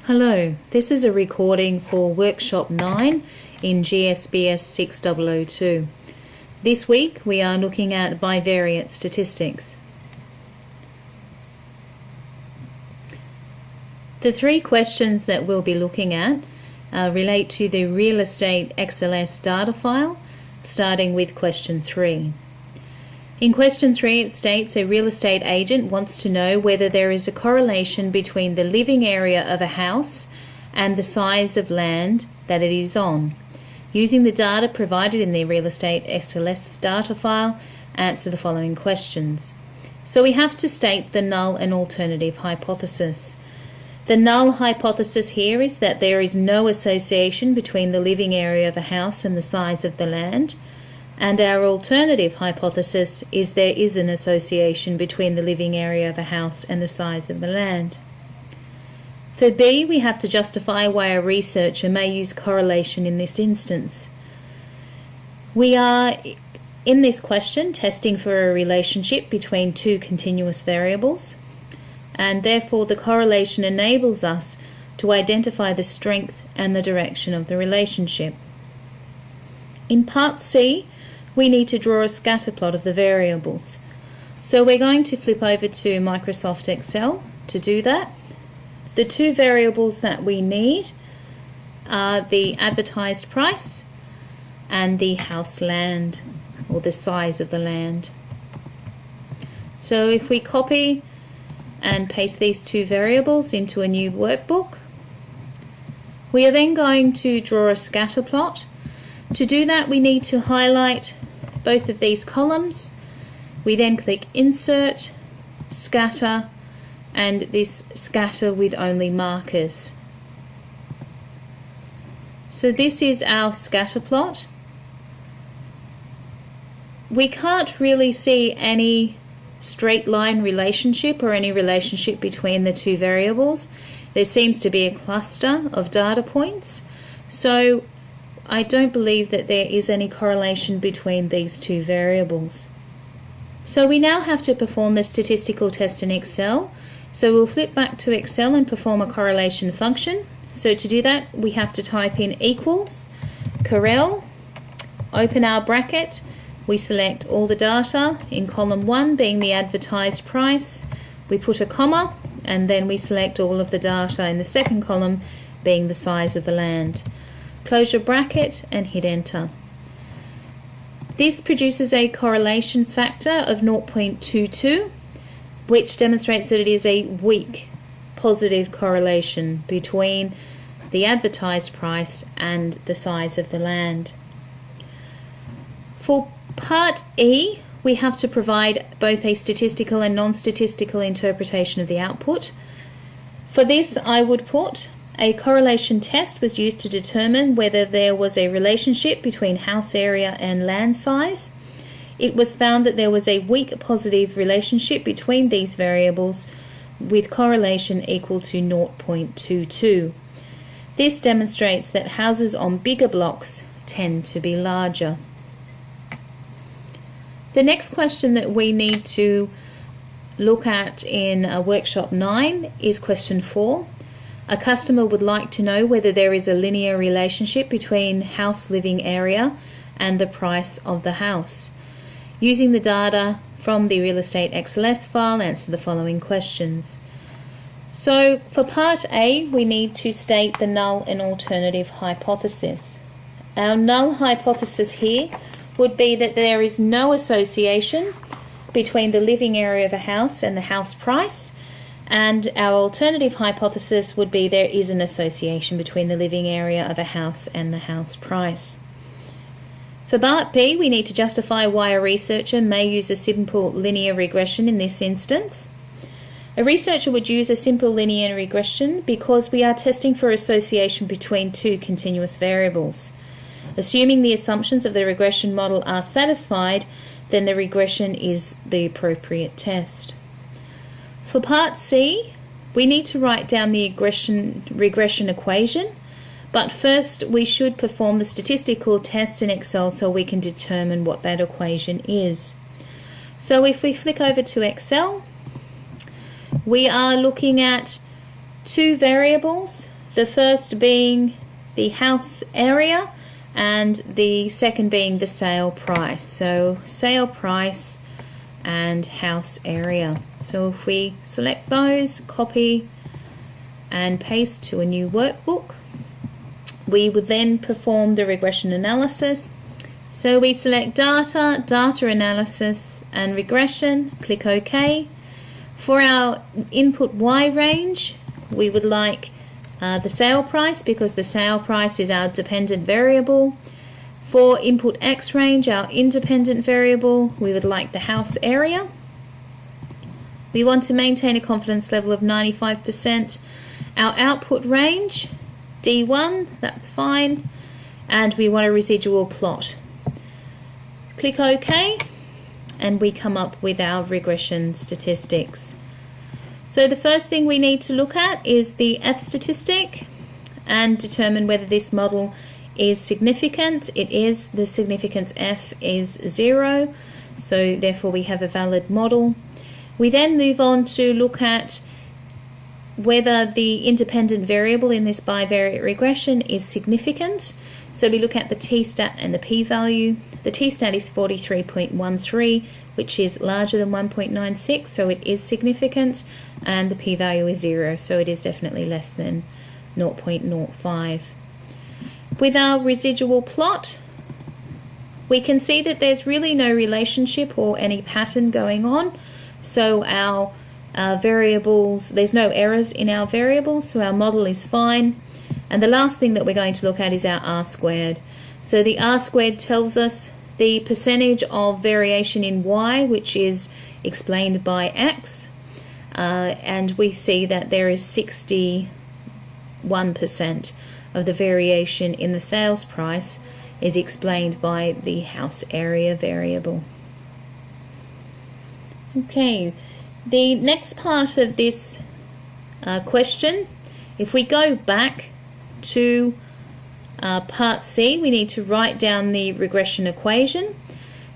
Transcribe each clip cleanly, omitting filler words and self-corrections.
Hello, this is a recording for Workshop 9 in GSBS 6002. This week we are looking at bivariate statistics. The three questions that we'll be looking at relate to the real estate XLS data file, starting with question 3. In question 3 it states a real estate agent wants to know whether there is a correlation between the living area of a house and the size of land that it is on. Using the data provided in the real estate XLS data file, answer the following questions. So we have to state the null and alternative hypothesis. The null hypothesis here is that there is no association between the living area of a house and the size of the land. And our alternative hypothesis is there is an association between the living area of a house and the size of the land. For B, we have to justify why a researcher may use correlation in this instance. We are, in this question, testing for a relationship between two continuous variables, and therefore the correlation enables us to identify the strength and the direction of the relationship. In part C, we need to draw a scatter plot of the variables. So we're going to flip over to Microsoft Excel to do that. The two variables that we need are the advertised price and the house land, or the size of the land. So if we copy and paste these two variables into a new workbook, we are then going to draw a scatter plot. To do that, we need to highlight both of these columns. We then click Insert, Scatter, and this scatter with only markers. So this is our scatter plot. We can't really see any straight line relationship or any relationship between the two variables. There seems to be a cluster of data points. So I don't believe that there is any correlation between these two variables. So we now have to perform the statistical test in Excel. So we'll flip back to Excel and perform a correlation function. So to do that, we have to type in equals, correl, open our bracket, we select all the data in column 1 being the advertised price, we put a comma, and then we select all of the data in the second column being the size of the land. Close your bracket and hit enter. This produces a correlation factor of 0.22, which demonstrates that it is a weak positive correlation between the advertised price and the size of the land. For part E, we have to provide both a statistical and non-statistical interpretation of the output. For this, I would put a correlation test was used to determine whether there was a relationship between house area and land size. It was found that there was a weak positive relationship between these variables with correlation equal to 0.22. This demonstrates that houses on bigger blocks tend to be larger. The next question that we need to look at in Workshop 9 is question 4. A customer would like to know whether there is a linear relationship between house living area and the price of the house. Using the data from the real estate XLS file, answer the following questions. So for part A, we need to state the null and alternative hypothesis. Our null hypothesis here would be that there is no association between the living area of a house and the house price. And our alternative hypothesis would be there is an association between the living area of a house and the house price. For part B, we need to justify why a researcher may use a simple linear regression in this instance. A researcher would use a simple linear regression because we are testing for association between two continuous variables. Assuming the assumptions of the regression model are satisfied, then the regression is the appropriate test. For part C, we need to write down the regression equation, but first we should perform the statistical test in Excel so we can determine what that equation is. So if we flick over to Excel, we are looking at two variables the first being the house area and the second being the sale price. So sale price and house area. So if we select those, copy and paste to a new workbook, we would then perform the regression analysis. So we select data, data analysis and regression, click OK. For our input Y range, we would like the sale price, because the sale price is our dependent variable. For input X range, our independent variable, we would like the house area. We want to maintain a confidence level of 95%. Our output range, D1, that's fine. And we want a residual plot. Click OK, and we come up with our regression statistics. So the first thing we need to look at is the F statistic and determine whether this model is significant. It is. The significance F is 0, so therefore we have a valid model. We then move on to look at whether the independent variable in this bivariate regression is significant. So we look at the t-stat and the p-value. The t-stat is 43.13, which is larger than 1.96, so it is significant, and the p-value is 0, so it is definitely less than 0.05. With our residual plot, we can see that there's really no relationship or any pattern going on, so our variables, there's no errors in our variables, so our model is fine. And the last thing that we're going to look at is our R-squared. So the R-squared tells us the percentage of variation in Y, which is explained by X, and we see that there is 61% of the variation in the sales price is explained by the house area variable. Okay, the next part of this question, if we go back to part C, we need to write down the regression equation.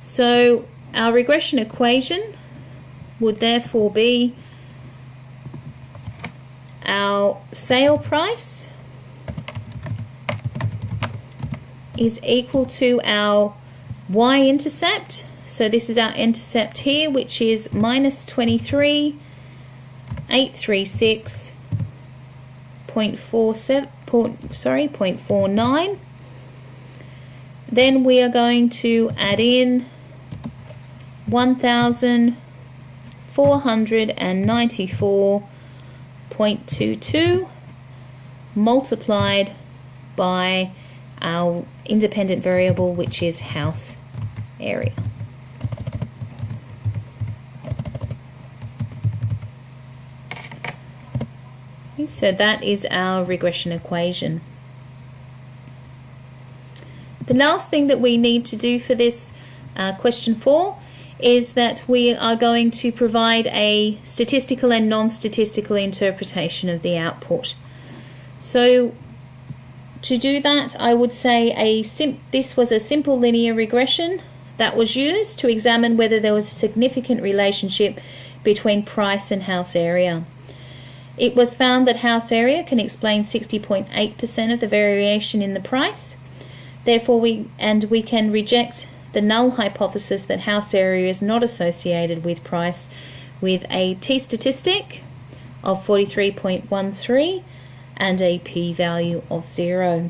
So our regression equation would therefore be our sale price is equal to our y-intercept. So this is our intercept here, which is minus 23,836.49. Then we are going to add in 1,494.22 multiplied by our independent variable, which is house area. So that is our regression equation. The last thing that we need to do for this question 4 is that we are going to provide a statistical and non-statistical interpretation of the output. So to do that, I would say this was a simple linear regression that was used to examine whether there was a significant relationship between price and house area. It was found that house area can explain 60.8% of the variation in the price. Therefore, we can reject the null hypothesis that house area is not associated with price with a t-statistic of 43.13 and a p-value of 0.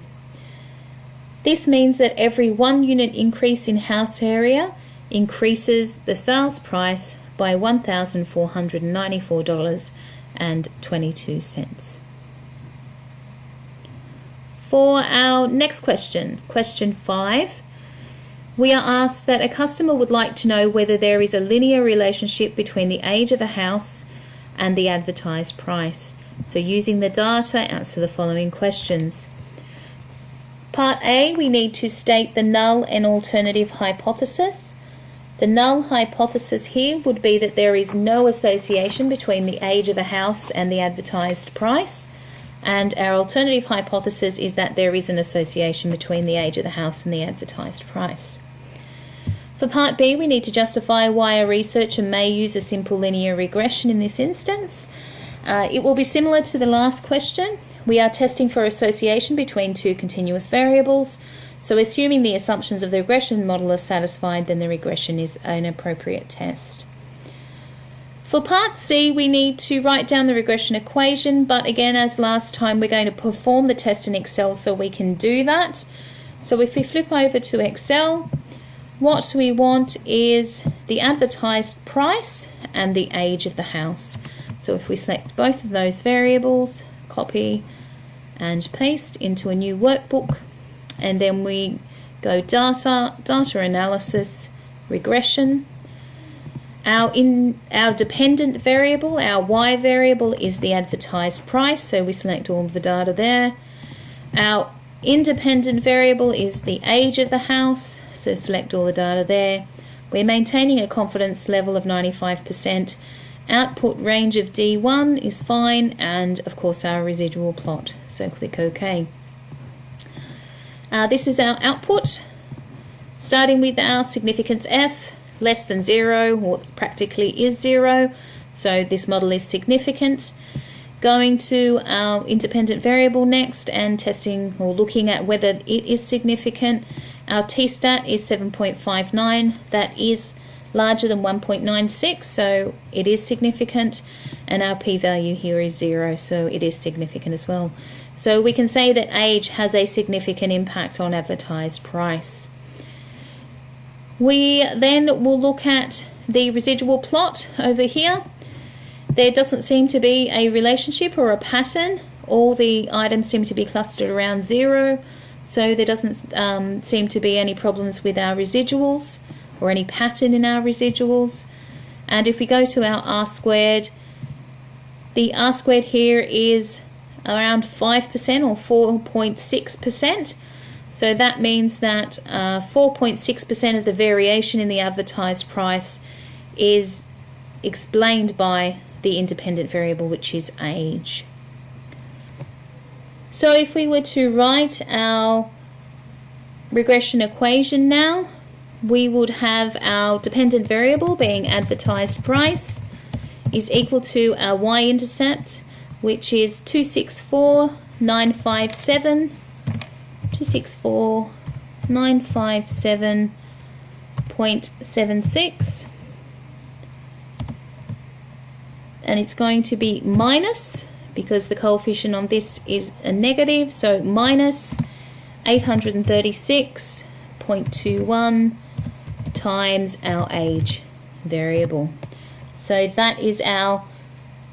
This means that every 1 unit increase in house area increases the sales price by $1,494.22. For our next question, question 5, we are asked that a customer would like to know whether there is a linear relationship between the age of a house and the advertised price. So using the data, answer the following questions. Part A, we need to state the null and alternative hypothesis. The null hypothesis here would be that there is no association between the age of a house and the advertised price, and our alternative hypothesis is that there is an association between the age of the house and the advertised price. For part B, we need to justify why a researcher may use a simple linear regression in this instance. It will be similar to the last question. We are testing for association between two continuous variables. So assuming the assumptions of the regression model are satisfied, then the regression is an appropriate test. For part C, we need to write down the regression equation, but again, as last time, we're going to perform the test in Excel so we can do that. So if we flip over to Excel, what we want is the advertised price and the age of the house. So if we select both of those variables, copy and paste into a new workbook, and then we go data analysis, regression. Our dependent variable, our Y variable, is the advertised price, so we select all of the data there. Our independent variable is the age of the house, so select all the data there. We're maintaining a confidence level of 95%. Output range of D1 is fine, and of course our residual plot, so click OK. This is our output, starting with our significance F, less than 0, or practically is 0, so this model is significant. Going to our independent variable next and testing or looking at whether it is significant. Our t-stat is 7.59, that is larger than 1.96, so it is significant, and our p-value here is 0, so it is significant as well. So we can say that age has a significant impact on advertised price. We then will look at the residual plot over here. There doesn't seem to be a relationship or a pattern. All the items seem to be clustered around 0, so there doesn't seem to be any problems with our residuals or any pattern in our residuals. And if we go to our R-squared, the R-squared here is around 5% or 4.6%. So that means that 4.6% of the variation in the advertised price is explained by the independent variable, which is age. So if we were to write our regression equation now, we would have our dependent variable being advertised price is equal to our y-intercept, which is 264,957. 264,957.76, and it's going to be minus, because the coefficient on this is a negative, so minus 836.21 times our age variable. So that is our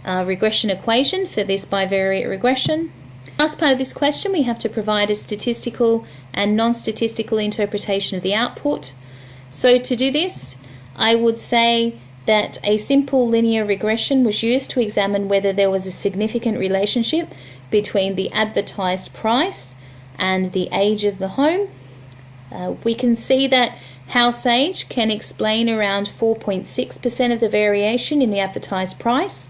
regression equation for this bivariate regression. Last part of this question, we have to provide a statistical and non-statistical interpretation of the output. So to do this, I would say that a simple linear regression was used to examine whether there was a significant relationship between the advertised price and the age of the home. We can see that house age can explain around 4.6% of the variation in the advertised price.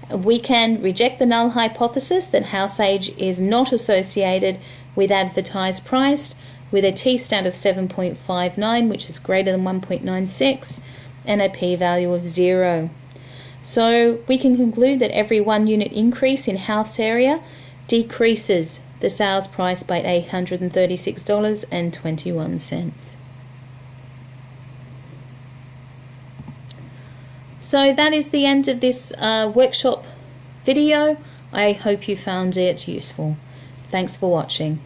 We can reject the null hypothesis that house age is not associated with advertised price, with a t-stat of 7.59, which is greater than 1.96, and a p-value of 0. So we can conclude that every 1 unit increase in house area decreases the sales price by $836.21. So that is the end of this workshop video. I hope you found it useful. Thanks for watching.